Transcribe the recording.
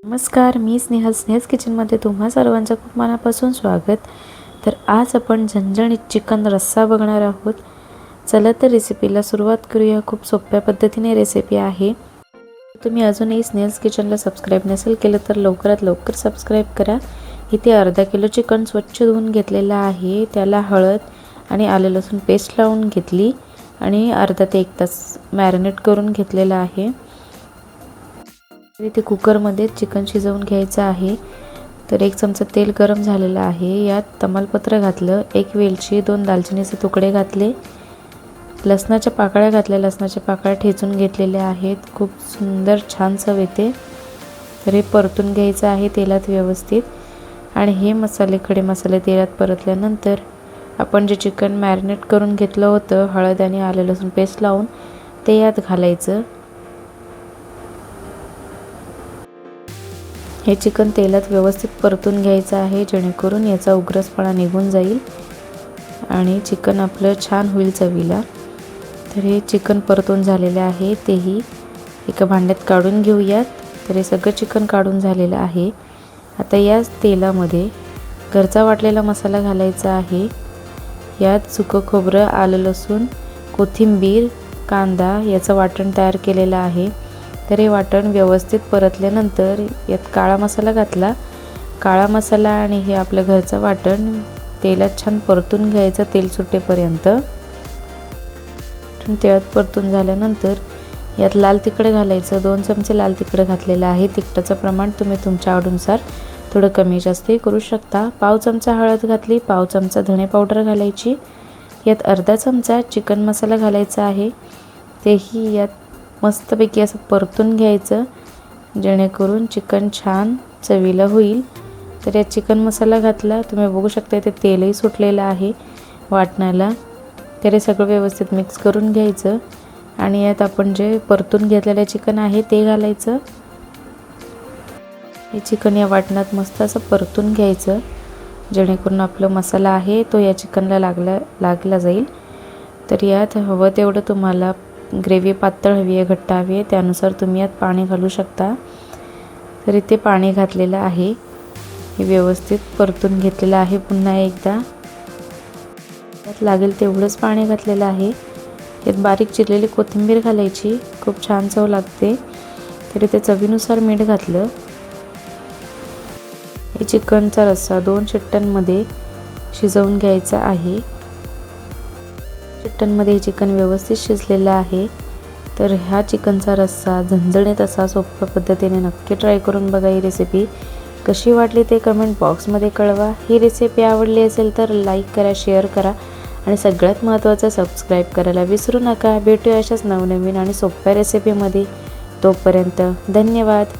नमस्कार, मी स्नेहल. स्नेहल्स किचनमध्ये तुम्हा सर्वांचं खूप मनापासून स्वागत. तर आज आपण झणझणीत चिकन रस्सा बघणार आहोत. चला तर रेसिपीला सुरुवात करूया. खूप सोप्या पद्धतीने रेसिपी आहे. तुम्ही अजूनही स्नेहल्स किचनला सबस्क्राईब नसेल केलं तर लवकरात लवकर सबस्क्राईब करा. इथे अर्धा किलो चिकन स्वच्छ धुवून घेतलेलं आहे. त्याला हळद आणि आलं लसूण पेस्ट लावून घेतली आणि अर्धा ते 1 तास मॅरिनेट करून घेतलेलं आहे. इथे कुकरमध्ये चिकन शिजवून घ्यायचं आहे. तर 1 चमचा तेल गरम झालेलं आहे. यात तमालपत्र घातलं, 1 वेलची, 2 दालचिनीचे तुकडे घातले, लसणाच्या पाकळ्या घातल्या. लसणाच्या पाकळ्या ठेचून घेतलेल्या आहेत. खूप सुंदर छान चव येते. तर हे परतून घ्यायचं आहे तेलात व्यवस्थित. आणि हे खडे मसाले तेलात परतल्यानंतर आपण जे चिकन मॅरिनेट करून घेतलं होतं हळद आणि आलं लसूण पेस्ट लावून ते यात घालायचं. हे चिकन तेलात व्यवस्थित परतून घ्यायचं आहे जेणेकरून याचा उग्रसपणा निघून जाईल आणि चिकन आपलं छान होईल चवीला. तर हे चिकन परतून झालेलं आहे. तेही एका भांड्यात काढून घेऊयात. तर हे सगळं चिकन काढून झालेलं आहे. आता याच तेलामध्ये घरचा वाटलेला मसाला घालायचा आहे. यात सुकं खोबरं, आलं लसूण, कोथिंबीर, कांदा याचं वाटण तयार केलेलं आहे. तर हे वाटण व्यवस्थित परतल्यानंतर यात काळा मसाला घातला. काळा मसाला आणि हे आपलं घरचं वाटण तेलात छान परतून घ्यायचं तेल सुटेपर्यंत. तेलात परतून झाल्यानंतर यात लाल तिखट घालायचं. 2 चमचे लाल तिखट घातलेलं आहे. तिखटाचं प्रमाण तुम्ही तुमच्या आवडीनुसार थोडं कमी जास्तही करू शकता. पाव चमचा हळद घातली, पाव चमचा धणे पावडर घालायची. यात अर्धा चमचा चिकन मसाला घालायचा आहे. तेही यात मस्तपैकी असं परतून घ्यायचं जेणेकरून चिकन छान चवीला होईल. तर यात चिकन मसाला घातला. तुम्ही बघू शकता इथे तेलही सुटलेलं आहे वाटणाला. तर हे सगळं व्यवस्थित मिक्स करून घ्यायचं आणि यात आपण जे परतून घेतलेलं चिकन आहे ते घालायचं. हे चिकन या वाटणात मस्त असं परतून घ्यायचं जेणेकरून आपला मसाला आहे तो या चिकनला लागला जाईल. तर यात हवं तेवढं तुम्हाला ग्रेव्ही पातळ हवी आहे, घट्ट हवी आहे त्यानुसार तुम्ही यात पाणी घालू शकता. तर इथे पाणी घातलेलं आहे. हे व्यवस्थित परतून घेतलेलं आहे. पुन्हा एकदा यात लागेल तेवढंच पाणी घातलेलं आहे. यात बारीक चिरलेली कोथिंबीर घालायची, खूप छान चव लागते. तर इथे चवीनुसार मीठ घातलं. हे चिकनचा रस्सा 2 शिट्ट्यांमध्ये शिजवून घ्यायचा आहे. शिट्ट्यांमध्ये हे चिकन व्यवस्थित शिजलेलं आहे. तर ह्या चिकनचा रस्सा झणझणीत असा सोप्या पद्धतीने नक्की ट्राय करून बघा. ही रेसिपी कशी वाटली ते कमेंट बॉक्समध्ये कळवा. ही रेसिपी आवडली असेल तर लाईक करा, शेअर करा आणि सगळ्यात महत्त्वाचं सबस्क्राईब करायला विसरू नका. भेटूया अशाच नवनवीन आणि सोप्या रेसिपीमध्ये. तोपर्यंत धन्यवाद.